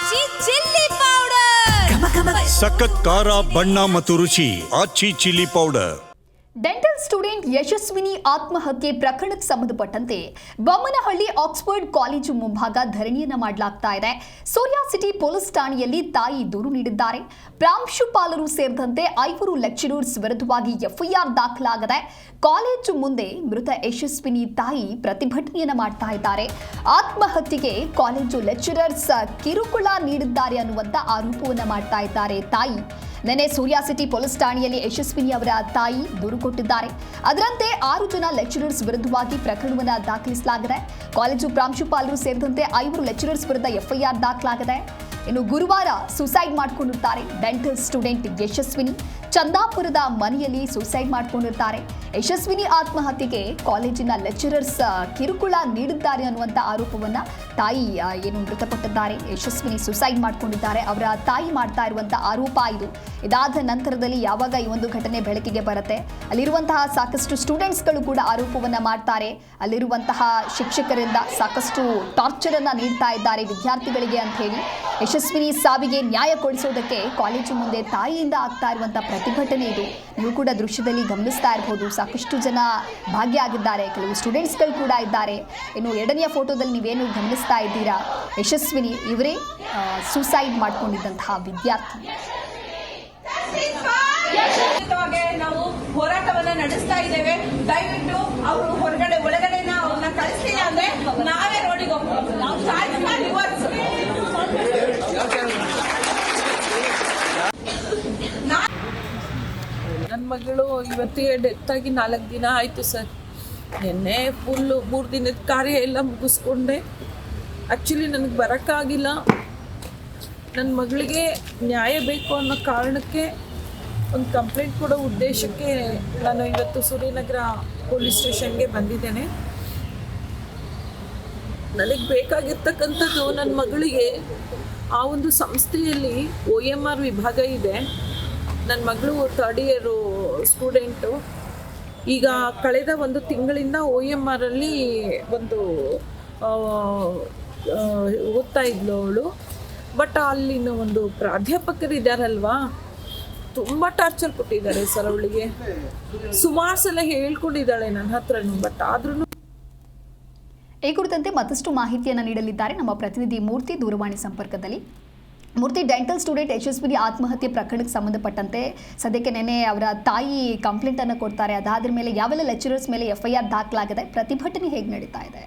ಆಚಿ chilli powder ಸಖತ್ ಖಾರ ಬಣ್ಣ ಮತ್ತು ರುಚಿ Aachi chilli powder. Dental student Yashaswini ಆತ್ಮಹತ್ಯೆ ಪ್ರಕರಣಕ್ಕೆ ಸಂಬಂಧಪಟ್ಟಂತೆ ಬೊಮ್ಮನಹಳ್ಳಿ ಆಕ್ಸ್ಫರ್ಡ್ ಕಾಲೇಜು ಮುಂಭಾಗ ಧರಣಿಯನ್ನ ಮಾಡಲಾಗ್ತಾ ಇದೆ. ಸೂರ್ಯ ಸಿಟಿ ಪೊಲೀಸ್ ಠಾಣೆಯಲ್ಲಿ ತಾಯಿ ದೂರು ನೀಡಿದ್ದಾರೆ. ಪ್ರಾಂಶುಪಾಲರು ಸೇರಿದಂತೆ 5 ಲೆಕ್ಚರರ್ಸ್ ವಿರುದ್ಧವಾಗಿ ಎಫ್ಐಆರ್ ದಾಖಲಾಗಿದೆ. ಕಾಲೇಜು ಮುಂದೆ ಮೃತ ಯಶಸ್ವಿನಿ ತಾಯಿ ಪ್ರತಿಭಟನೆಯನ್ನ ಮಾಡ್ತಾ ಇದ್ದಾರೆ. ಆತ್ಮಹತ್ಯೆಗೆ ಕಾಲೇಜು ಲೆಕ್ಚರರ್ಸ್ ಕಿರುಕುಳ ನೀಡಿದ್ದಾರೆ ಅನ್ನುವಂತ ಆರೋಪವನ್ನ ಮಾಡ್ತಾ ಇದ್ದಾರೆ ತಾಯಿ. ನೆನೆ ಸೂರ್ಯ ಸಿಟಿ ಪೊಲೀಸ್ ಠಾಣೆಯಲ್ಲಿ ಯಶಸ್ವಿನಿ ಅವರ ತಾಯಿ ದೂರು ಕೊಟ್ಟಿದ್ದಾರೆ. ಅದರಂತೆ 6 ಜನ ಲೆಕ್ಚರರ್ಸ್ ವಿರುದ್ಧವಾಗಿ ಪ್ರಕರಣವನ್ನು ದಾಖಲಿಸಲಾಗಿದೆ. ಕಾಲೇಜು ಪ್ರಾಂಶುಪಾಲರು ಸೇರಿದಂತೆ 5 ಲೆಕ್ಚರರ್ಸ್ ವಿರುದ್ಧ ಎಫ್ಐಆರ್ ದಾಖಲಾಗಿದೆ. ಇನ್ನು ಗುರುವಾರ ಸುಸೈಡ್ ಮಾಡಿಕೊಂಡಿರ್ತಾರೆ ಡೆಂಟಲ್ ಸ್ಟೂಡೆಂಟ್ ಯಶಸ್ವಿನಿ. ಚಂದಾಪುರದ ಮನೆಯಲ್ಲಿ ಸುಸೈಡ್ ಮಾಡಿಕೊಂಡಿರ್ತಾರೆ. ಯಶಸ್ವಿನಿ ಆತ್ಮಹತ್ಯೆಗೆ ಕಾಲೇಜಿನ ಲೆಕ್ಚರರ್ಸ್ ಕಿರುಕುಳ ನೀಡಿದ್ದಾರೆ ಅನ್ನುವಂಥ ಆರೋಪವನ್ನ ತಾಯಿ ಮೃತಪಟ್ಟಿದ್ದಾರೆ. ಯಶಸ್ವಿನಿ ಸುಸೈಡ್ ಮಾಡಿಕೊಂಡಿದ್ದಾರೆ. ಅವರ ತಾಯಿ ಮಾಡ್ತಾ ಇರುವಂಥ ಆರೋಪ ಇದು. ಇದಾದ ನಂತರದಲ್ಲಿ ಯಾವಾಗ ಈ ಒಂದು ಘಟನೆ ಬೆಳಕಿಗೆ ಬರುತ್ತೆ, ಅಲ್ಲಿರುವಂತಹ ಸಾಕಷ್ಟು ಸ್ಟೂಡೆಂಟ್ಸ್ಗಳು ಕೂಡ ಆರೋಪವನ್ನ ಮಾಡ್ತಾರೆ. ಅಲ್ಲಿರುವಂತಹ ಶಿಕ್ಷಕರಿಂದ ಸಾಕಷ್ಟು ಟಾರ್ಚರ್ ಅನ್ನ ನೀಡ್ತಾ ಇದ್ದಾರೆ ವಿದ್ಯಾರ್ಥಿಗಳಿಗೆ ಅಂತ ಹೇಳಿ. ಯಶಸ್ವಿನಿ ಸಾವಿಗೆ ನ್ಯಾಯ ಕೊಡಿಸೋದಕ್ಕೆ ಕಾಲೇಜು ಮುಂದೆ ತಾಯಿಯಿಂದ ಆಗ್ತಾ ಇರುವಂತಹ ಪ್ರತಿಭಟನೆ ಇದು. ನೀವು ಕೂಡ ದೃಶ್ಯದಲ್ಲಿ ಗಮನಿಸ್ತಾ ಇರಬಹುದು. ಸಾಕಷ್ಟು ಜನ ಭಾಗಿಯಾಗಿದ್ದಾರೆ. ಕೆಲವು ಸ್ಟೂಡೆಂಟ್ಸ್ಗಳು ಕೂಡ ಇದ್ದಾರೆ. ಇನ್ನು ಎರಡನೆಯ ಫೋಟೋದಲ್ಲಿ ನೀವೇನು ಗಮನಿಸ್ತಾ ಇದ್ದೀರಾ, ಯಶಸ್ವಿನಿ ಇವರೇ ಸುಸೈಡ್ ಮಾಡ್ಕೊಂಡಿದ್ದಂತಹ ವಿದ್ಯಾರ್ಥಿ. ನಾವು ಹೋರಾಟವನ್ನ ನಡೆಸ್ತಾ ಇದ್ದೇವೆ. ದಯವಿಟ್ಟು ಅವರು ಒಳಗಡೆ ಅವ್ರನ್ನ ಕಳಿಸ್ಲಿಲ್ಲ ಅಂದ್ರೆ ನಾವೇ ರೋಡಿಗೆ ಹೋಗ್ತೀವಿ. ನನ್ನ ಮಗಳು ಇವತ್ತಿಗೆ ಡೆತ್ ಆಗಿ 4 ದಿನ ಆಯಿತು ಸರ್. ನಿನ್ನೆ ಫುಲ್ಲು 3 ದಿನದ ಕಾರ್ಯ ಎಲ್ಲ ಮುಗಿಸ್ಕೊಂಡೆ. ಆ್ಯಕ್ಚುಲಿ ನನಗೆ ಬರೋಕ್ಕಾಗಿಲ್ಲ. ನನ್ನ ಮಗಳಿಗೆ ನ್ಯಾಯ ಬೇಕು ಅನ್ನೋ ಕಾರಣಕ್ಕೆ ಒಂದು ಕಂಪ್ಲೇಂಟ್ ಕೊಡೋ ಉದ್ದೇಶಕ್ಕೆ ನಾನು ಇವತ್ತು ಸೂರ್ಯನಗರ ಪೊಲೀಸ್ ಸ್ಟೇಷನ್ಗೆ ಬಂದಿದ್ದೇನೆ. ನನಗೆ ಬೇಕಾಗಿರ್ತಕ್ಕಂಥದ್ದು ನನ್ನ ಮಗಳಿಗೆ ಆ ಒಂದು ಸಂಸ್ಥೆಯಲ್ಲಿ OMR ವಿಭಾಗ ಇದೆ. ನನ್ನ ಮಗಳು 3rd ಇಯರ್ ಸ್ಟೂಡೆಂಟು. ಈಗ ಕಳೆದ 1 ತಿಂಗಳಿಂದ OMRಲ್ಲಿ ಒಂದು ಓದ್ತಾ ಇದ್ಲು ಅವಳು. ಬಟ್ ಅಲ್ಲಿನ ಒಂದು ಪ್ರಾಧ್ಯಾಪಕರು ಇದ್ದಾರಲ್ವಾ, ತುಂಬ ಟಾರ್ಚರ್ ಕೊಟ್ಟಿದ್ದಾರೆ ಸರ್ ಅವಳಿಗೆ. ಸುಮಾರು ಸಲ ಹೇಳ್ಕೊಂಡಿದ್ದಾಳೆ ನನ್ನ ಹತ್ರನೂ. ಬಟ್ ಆದ್ರೂ ಈ ಕುರಿತಂತೆ ಮತ್ತಷ್ಟು ಮಾಹಿತಿಯನ್ನು ನೀಡಲಿದ್ದಾರೆ ನಮ್ಮ ಪ್ರತಿನಿಧಿ ಮೂರ್ತಿ ದೂರವಾಣಿ ಸಂಪರ್ಕದಲ್ಲಿ. ಮೂರ್ತಿ, ಡೆಂಟಲ್ ಸ್ಟೂಡೆಂಟ್ ಯಶಸ್ವಿನಿ ಆತ್ಮಹತ್ಯೆ ಪ್ರಕರಣಕ್ಕೆ ಸಂಬಂಧಪಟ್ಟಂತೆ ಸದ್ಯಕ್ಕೆ ನೆನೆ ಅವರ ತಾಯಿ ಕಂಪ್ಲೇಂಟ್ ಅನ್ನು ಕೊಡ್ತಾರೆ. ಅದಾದ್ರ ಮೇಲೆ ಯಾವೆಲ್ಲ ಲೆಕ್ಚರರ್ಸ್ ಮೇಲೆ FIR ದಾಖಲಾಗಿದೆ, ಪ್ರತಿಭಟನೆ ಹೇಗೆ ನಡೀತಾ ಇದೆ?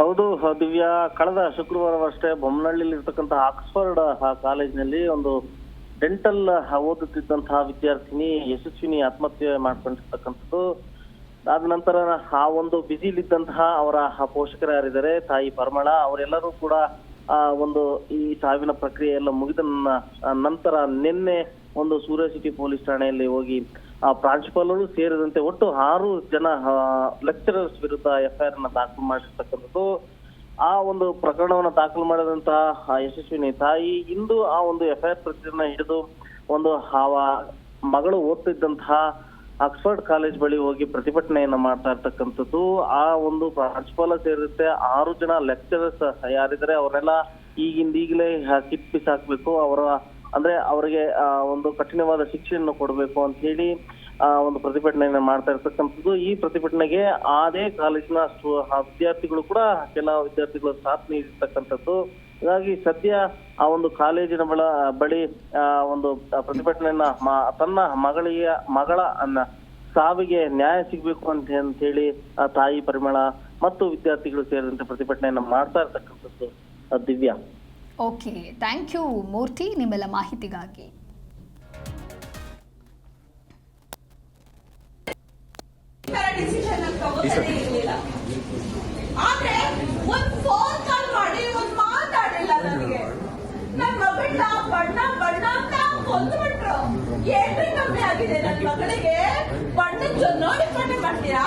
ಹೌದು ದಿವ್ಯಾ, ಕಳೆದ ಶುಕ್ರವಾರವಷ್ಟೇ ಬೊಮ್ಮನಹಳ್ಳಿಯಲ್ಲಿ ಇರ್ತಕ್ಕಂಥ ಆಕ್ಸ್ಫರ್ಡ್ ಕಾಲೇಜಿನಲ್ಲಿ ಒಂದು ಡೆಂಟಲ್ ಓದುತ್ತಿದ್ದಂತಹ ವಿದ್ಯಾರ್ಥಿನಿ ಯಶಸ್ವಿನಿ ಆತ್ಮಹತ್ಯೆ ಮಾಡ್ಕೊಂಡಿರ್ತಕ್ಕಂಥದ್ದು. ಆದ ನಂತರ ಆ ಒಂದು ಬಿಸಿಲಿದ್ದಂತಹ ಅವರ ಪೋಷಕರು ಯಾರಿದ್ದಾರೆ, ತಾಯಿ ಪರಿಮಳ, ಅವರೆಲ್ಲರೂ ಕೂಡ ಒಂದು ಈ ಸಾವಿನ ಪ್ರಕ್ರಿಯೆ ಎಲ್ಲ ಮುಗಿದ ನಂತರ ನಿನ್ನೆ ಒಂದು ಸೂರ್ಯ ಸಿಟಿ ಪೊಲೀಸ್ ಠಾಣೆಯಲ್ಲಿ ಹೋಗಿ ಪ್ರಾಂಶುಪಾಲರು ಸೇರಿದಂತೆ ಒಟ್ಟು 6 ಜನ ಲೆಕ್ಚರರ್ಸ್ ವಿರುದ್ಧ FIR ಅನ್ನ ದಾಖಲು ಮಾಡಿರ್ತಕ್ಕಂಥದ್ದು. ಆ ಒಂದು ಪ್ರಕರಣವನ್ನು ದಾಖಲು ಮಾಡಿದಂತಹ ಯಶಸ್ವಿನಿ ತಾಯಿ ಇಂದು ಆ ಒಂದು FIR ಪ್ರತಿಯನ್ನ ಹಿಡಿದು ಒಂದು ಮಗಳು ಓದ್ತಿದ್ದಂತಹ ಆಕ್ಸ್ಫರ್ಡ್ ಕಾಲೇಜ್ ಬಳಿ ಹೋಗಿ ಪ್ರತಿಭಟನೆಯನ್ನ ಮಾಡ್ತಾ ಇರ್ತಕ್ಕಂಥದ್ದು. ಆ ಒಂದು ಪ್ರಾಂಶುಪಾಲ ಸೇರಿದಂತೆ 6 ಜನ ಲೆಕ್ಚರರ್ಸ್ ಯಾರಿದ್ದಾರೆ ಅವರೆಲ್ಲ ಈಗಲೇ ಕಿತ್ಪಿಸಾಕ್ಬೇಕು, ಅಂದ್ರೆ ಅವರಿಗೆ ಒಂದು ಕಠಿಣವಾದ ಶಿಕ್ಷೆಯನ್ನು ಕೊಡಬೇಕು ಅಂತ ಹೇಳಿ ಒಂದು ಪ್ರತಿಭಟನೆಯನ್ನ ಮಾಡ್ತಾ ಇರ್ತಕ್ಕಂಥದ್ದು. ಈ ಪ್ರತಿಭಟನೆಗೆ ಅದೇ ಕಾಲೇಜಿನ ವಿದ್ಯಾರ್ಥಿಗಳು ಕೂಡ ಕೆಲ ವಿದ್ಯಾರ್ಥಿಗಳು ಸಾಥ್ ನೀಡಿರ್ತಕ್ಕಂಥದ್ದು. ಹಾಗಾಗಿ ಸದ್ಯ ಆ ಒಂದು ಕಾಲೇಜಿನ ಬಳಿ ಒಂದು ಪ್ರತಿಭಟನೆಯನ್ನ ತನ್ನ ಮಗಳ ಸಾವಿಗೆ ನ್ಯಾಯ ಸಿಗ್ಬೇಕು ಅಂತ ಹೇಳಿ ತಾಯಿ ಪರಿಮಳ ಮತ್ತು ವಿದ್ಯಾರ್ಥಿಗಳು ಸೇರಿದಂತೆ ಪ್ರತಿಭಟನೆಯನ್ನ ಮಾಡ್ತಾ ಇರ್ತಕ್ಕಂಥದ್ದು. ದಿವ್ಯಾ, ಓಕೆ, ಥ್ಯಾಂಕ್ ಯು ಮೂರ್ತಿ ನಿಮ್ಮೆಲ್ಲ ಮಾಹಿತಿಗಾಗಿ. ಏನ್ರಿ ಕಮ್ಮಿ ಆಗಿದೆ ನನ್ನ ಮಗಳಿಗೆ? ಬಣ್ಣ ನೋಡಿ ಮಾಡ್ತೀರಾ?